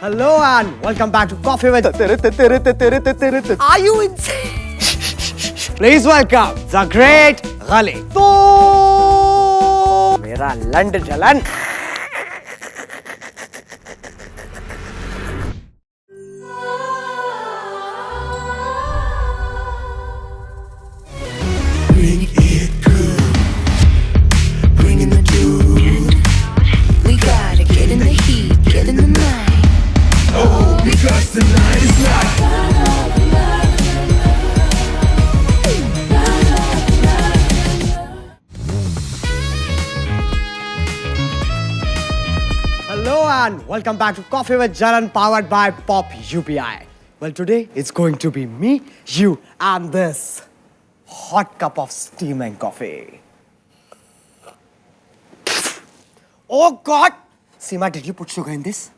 Hello and welcome back to Coffee with. Are you insane? Please welcome the great Ghali. तो मेरा लंड जलन. Bring it good. Bring in the dude. We gotta get in the heat, get in the night. Oh, because tonight is not. Hello and welcome back to Coffee with Jalan powered by Pop UPI. Well, today it's going to be me, you, and this hot cup of steaming coffee. Oh God! Seema, did you put sugar in this?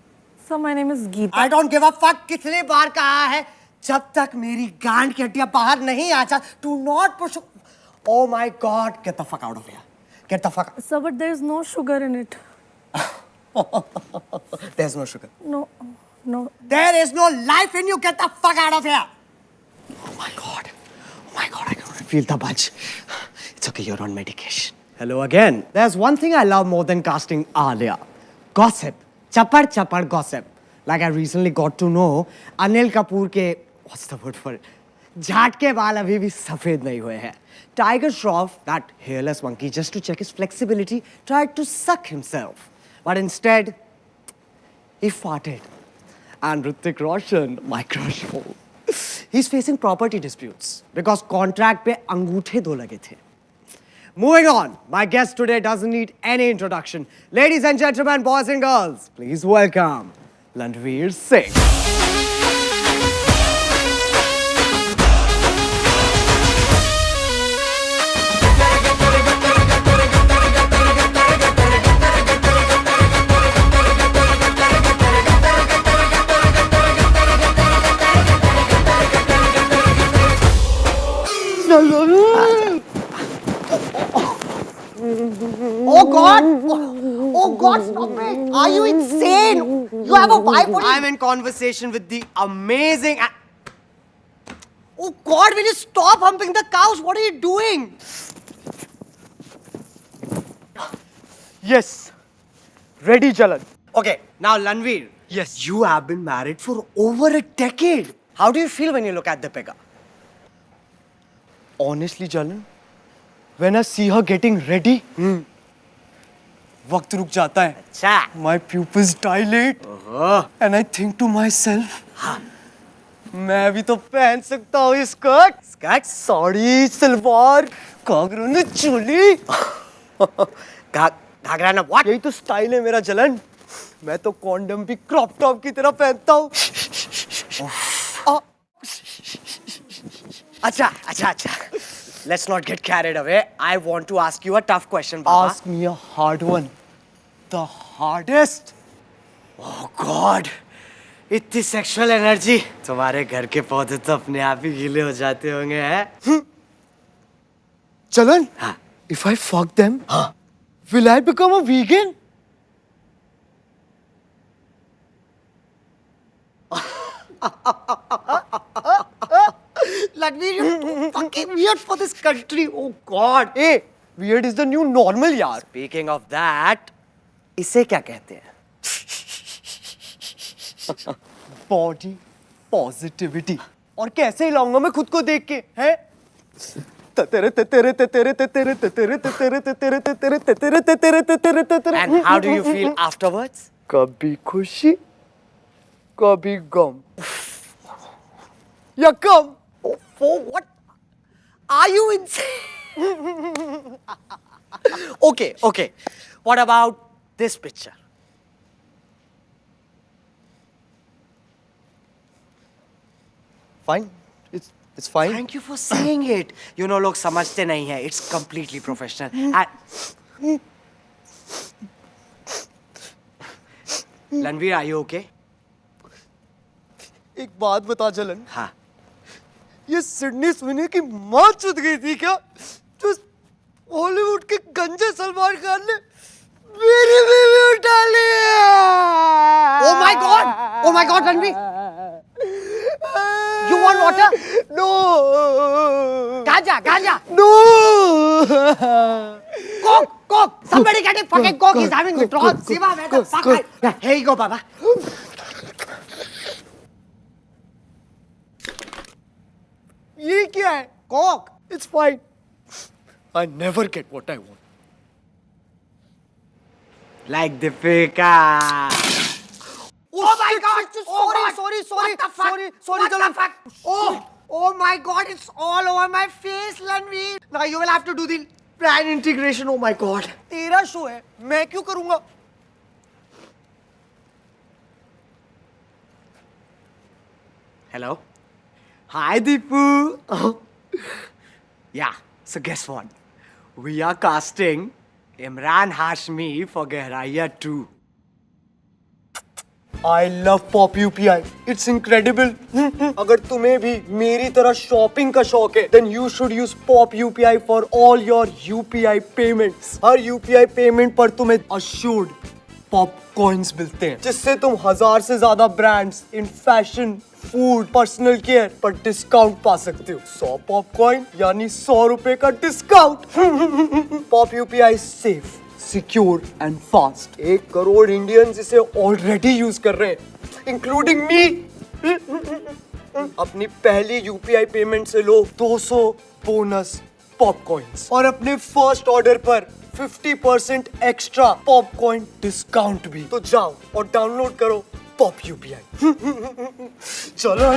So my name is Geeta. I don't give a fuck. कितने बार कहा है जब तक मेरी गांड की हड्डियां बाहर नहीं आ जाए, do not push. Oh my God! Get the fuck out of here. Get the fuck. Sir, but there's no sugar in it. There's no sugar. No. There is no life in you. Get the fuck out of here. Oh my God. I can feel the bunch. It's okay, you're on medication. Hello again. There's one thing I love more than casting Alia. Gossip. Chapar gossip. Like I recently got to know Anil Kapoor ke, what's the word for it? झाट के बाल अभी भी सफेद नहीं हुए हैं. Tiger Shroff, that hairless monkey, just to check his flexibility, tried to suck himself. But instead, he farted. And Hrithik Roshan, my crush, he's facing property disputes because contract पे अंगूठे दो लगे थे. Moving on, my guest today doesn't need any introduction. Ladies and gentlemen, boys and girls, please welcome Landveer Singh. Oh God! Oh God, stop it! Are you insane? You have a wife? I'm in conversation with the amazing. Oh God, will you stop humping the cows? What are you doing? Yes. Ready, Jalan. Okay, now Landveer. Yes. You have been married for over a decade. How do you feel when you look at Deepika? Honestly, Jalan, when I see her getting ready, वक्त रुक जाता है. अच्छा. My pupils dilate. And I think to myself, मैं भी तो पहन सकता हूँ ये स्कर्ट. स्कर्ट, साड़ी, सलवार, घाघरा न चोली. घाघरा ना what? यही तो स्टाइल है मेरा जलन. मैं तो कॉन्डम भी क्रॉप टॉप की तरह पहनता हूँ. अच्छा. Let's not get carried away. I want to ask you a tough question, Baba. Ask me a hard one. The hardest? Oh God! इतनी sexual energy. तुम्हारे घर के पौधे तो अपने आप ही गीले हो जाते होंगे, हैं? चलन? हाँ. If I fuck them, हाँ. Will I become a vegan? Landveer, you're too fucking weird for this country. Oh God. Hey, weird is the new normal, yaar. Speaking of that, इसे क्या कहते हैं? Body positivity. और कैसे हिलाऊंगा मैं खुद को देख के, हैं? And how do you feel afterwards? कभी खुशी, कभी गम. या कम. Oh, what? Are you insane? Okay. What about this picture? Fine. It's fine. Thank you for saying it. You know, लोग समझते नहीं हैं. It's completely professional. And Landveer, are you okay? एक बात बता जलन. हाँ. ये सिडनी स्विनी की माँ चुद गई थी क्या? जो हॉलीवुड के गंजे सलमान खान ने मेरी बीवी उठा ली. Oh my God! Oh my God, Ranveer! You want water? No! Ganja! No! Coke! Somebody get him fucking Coke! He's having withdrawal. Siva, where the fuck are you? Here you go, Baba. ये क्या है? Coke! It's fine. I never get what I want. Like Deepika. Oh my God! Sorry. What the fuck? Sorry, What the fuck? Oh my God! It's all over my face, Ranveer. Now you will have to do the brand integration. Oh my God! तेरा show है, मैं क्यों करूंगा? Hello. Hi, Deepu. Yeah. So guess what? We are casting Imran Hashmi for Gehraiya 2. I love Pop UPI. It's incredible. अगर तुम्हें भी मेरी तरह शॉपिंग का शौक है, then you should use Pop UPI for all your UPI payments. Her UPI payment पर तुम्हें assured पॉप कॉइन्स मिलते हैं, जिससे तुम 1000 से ज्यादा brands in fashion, food, personal care पर डिस्काउंट पा सकते हो। 100 पॉप कॉइन यानी 100 रुपए का discount. Pop UPI safe, secure and fast. 1 crore Indians इसे ऑलरेडी यूज कर रहे हैं, इंक्लूडिंग मी। अपनी पहली यूपीआई पेमेंट से लो 200 बोनस पॉप कॉइन्स और अपने फर्स्ट ऑर्डर पर 50% एक्स्ट्रा पॉप कॉइन डिस्काउंट भी। तो जाओ और डाउनलोड करो पॉप यूपीआई। चलो।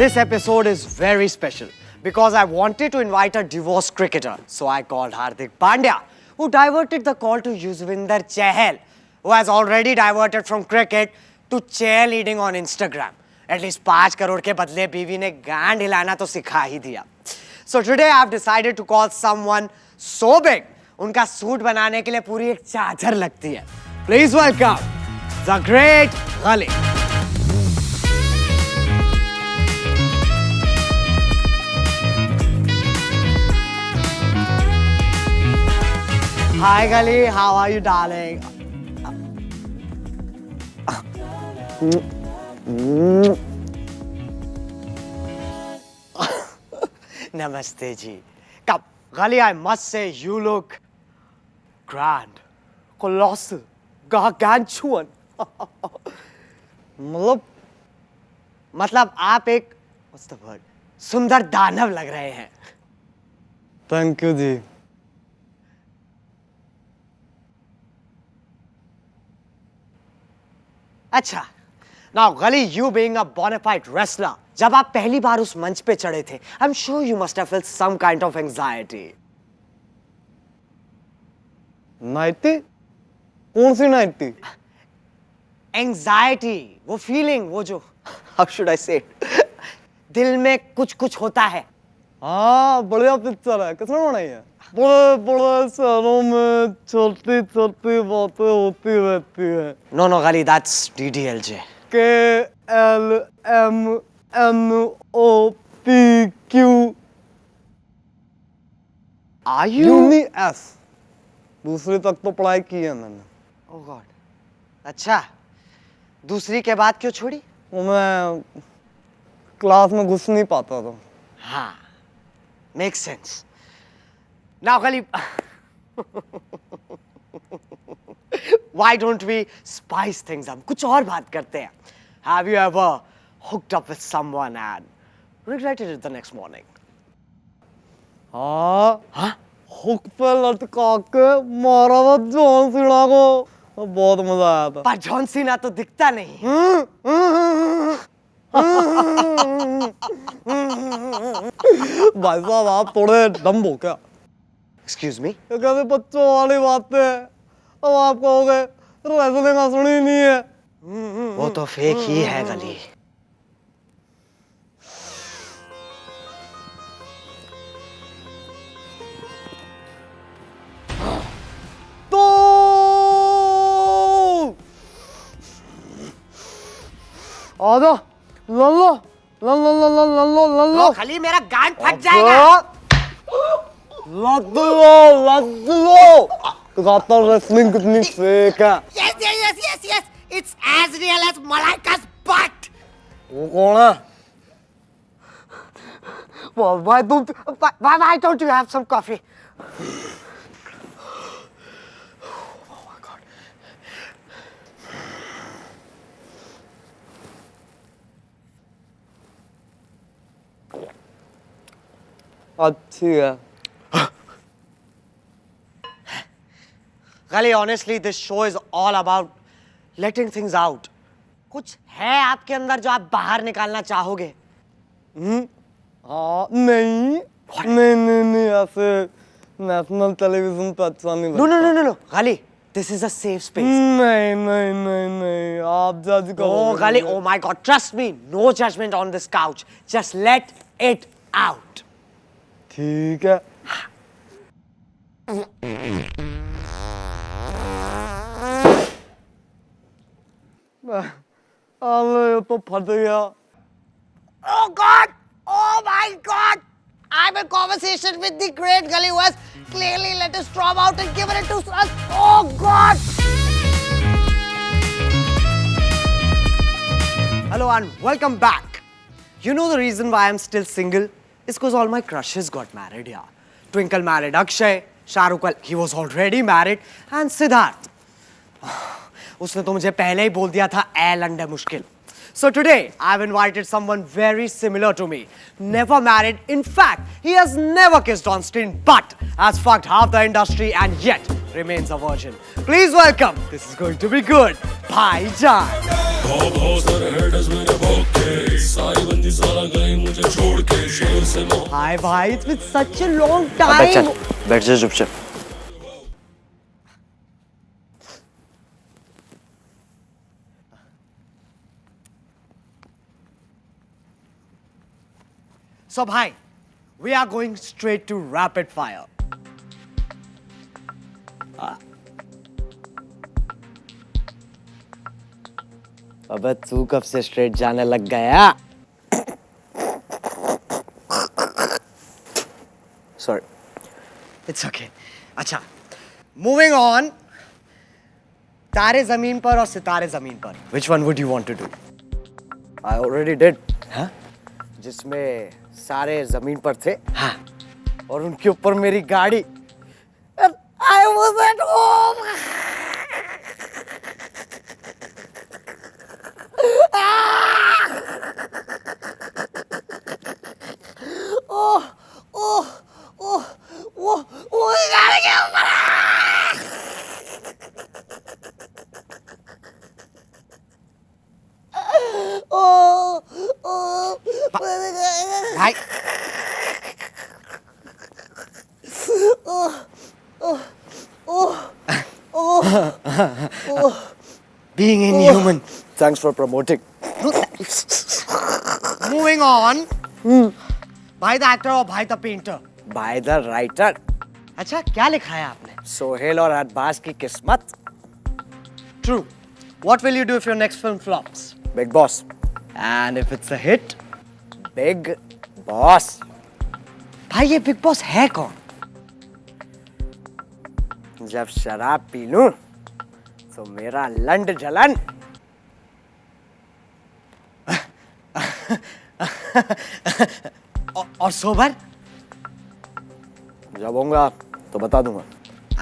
This episode is very special because I wanted to invite a divorced cricketer. So I called Hardik Pandya, who diverted the call to Yuzvinder Chahal, who has already diverted from cricket to cheerleading on Instagram. At least 5 crore के बदले बीवी ने गांड हिलाना तो सिखा ही दिया. So today I have decided to call someone so big, उनका सूट बनाने के लिए पूरी एक चादर लगती है. Please welcome the great Ghali. Hi Ghali, how are you, darling? Namaste ji. Come, Ghali, I must say you look grand, colossal, gargantuan. मतलब आप एक what's the word? सुंदर दानव लग रहे हैं. थैंक यू जी। अच्छा, now Ghali, you being a bona fide wrestler, जब आप पहली बार उस मंच पे चढ़े थे, I'm sure you must have felt some kind of anxiety. Nighty? कौन सी नाइटी? Anxiety, वो feeling, वो जो, how should I say it? दिल में कुछ होता है. हाँ, बढ़िया पिक्चर है। किसने बनाई है? बड़े बड़े शहरों में छोटी छोटी बातें होती रहती है। No, Ghali, that's DDLJ. KLMNOPQ. Are you? UNIS. दूसरी तक तो पढ़ाई की है मैंने। Oh God. अच्छा, दूसरी के बाद क्यों छोड़ी? वो मैं क्लास में घुस नहीं पाता था। हाँ, makes sense. Now, Ghali, why don't we spice things up? कुछ और बात करते हैं. Have you ever hooked up with someone and regretted it the next morning? हाँ, हाँ? हुक पे लटका के मारा था जॉन सीना को, बहुत मजा आया था। पर जॉन सीना तो दिखता नहीं. भाई साहब आप थोड़े डम्ब हो क्या? Excuse me? ये कैसे बच्चों वाली बातें हैं? अब आप कहोगे रेसलिंग असली नहीं है। वो तो फेक ही है Ghali. तो आजा लल्लो लल्लो Ghali, मेरा गांड फट जाएगा. लद्दू तो कहता रेसलिंग कितनी फेक है। Yes. It's as real as Malaika's butt. वो कौन है? Why don't you have some coffee? Oh my God. अच्छी है। Gali, honestly, this show is all about letting things out. कुछ है आपके अंदर जो आप बाहर निकालना चाहोगे? हाँ नहीं ऐसे नेशनल टेलीविजन पे अच्छा नहीं लगता। No. Gali, this is a safe space. नहीं आप जज करो। Oh, Gali, oh my God, trust me, no judgment on this couch. Just let it out. ठीक है। अरे ये तो फट गया। Oh God! Oh my God! I'm in conversation with the great Gali who has clearly let his storm out and given it to us. Oh God! Hello and welcome back. You know the reason why I'm still single? It's because all my crushes got married here. Twinkle married Akshay, Shahrukh, well, he was already married, and Siddharth. उसने तो मुझे पहले ही बोल दिया था ए लंडे मुश्किल. So today I've invited someone very similar to me. Never married. In fact, he has never kissed on screen, but has fucked half the industry and yet remains a virgin. Please welcome. This is going to be good. Bhaijan. Hi bhai, it's been such a long time. बैठ जा चुपचाप। So bhai, we are going straight to rapid fire. अबे तू कब से straight जाने लग गया? Sorry. It's okay. अच्छा, moving on. तारे जमीन पर और सितारे जमीन पर. Which one would you want to do? I already did. हाँ? जिसमें सारे जमीन पर थे हाँ. और उनके ऊपर मेरी गाड़ी। And I was at home. भाई being inhuman. Thanks for promoting. Moving on. भाई द एक्टर और भाई the painter. By the writer. अच्छा क्या लिखा है आपने? सोहेल और अरबाज की किस्मत. True. What will you do if your next film flops? Big Boss. And if it's a hit? Big Boss. भाई ये बिग बॉस है कौन? जब शराब पी लूं तो मेरा लंड जलन. और सोबर? जब होऊंगा तो बता दूंगा.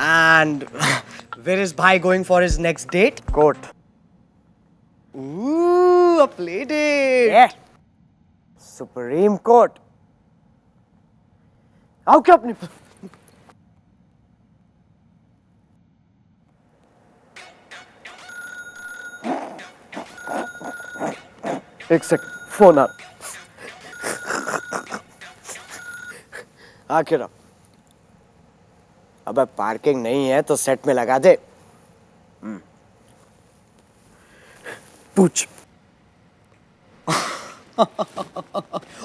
And where is Bhai going for his next date? Court. Ooh, a play date. Yeah. Supreme court. आओ क्या अपनी. एक सेकंड फोन आ. आखिर अबे पार्किंग नहीं है तो सेट में लगा दे. पूछ.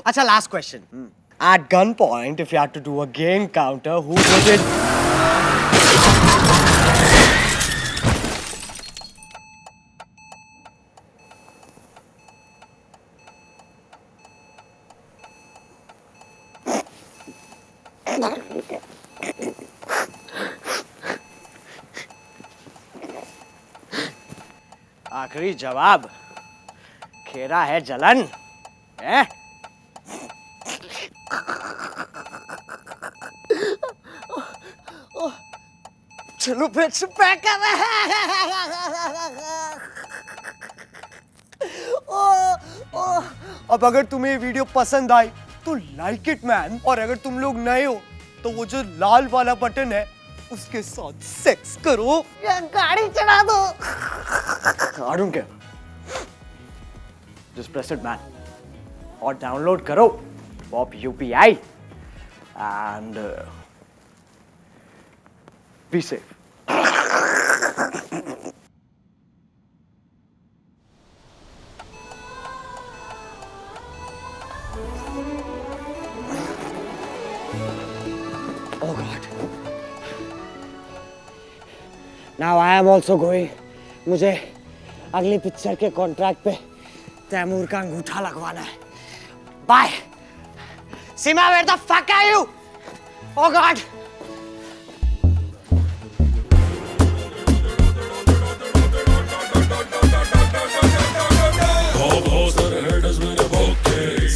अच्छा last question. At gunpoint, if you had to do a gay encounter, who would it? आखिरी जवाब खेरा है जलन है? चलो फिर पैक कर अब अगर तुम्हें ये वीडियो पसंद आई तो लाइक इट मैन, और अगर तुम लोग नए हो तो वो जो लाल वाला बटन है उसके साथ सेक्स करो या गाड़ी चला दो। I don't care. Just press it, man. और डाउनलोड करो pop UPI and be safe. Oh God. Now I am also going. मुझे अगली पिक्चर के कॉन्ट्रैक्ट पे तैमूर का अंगूठा लगवाना है। Bye. Seema, where the fuck are you? Oh God.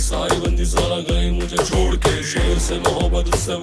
सारी बंदी सारा गई मुझे छोड़ के, शेर से मोहब्बत उससे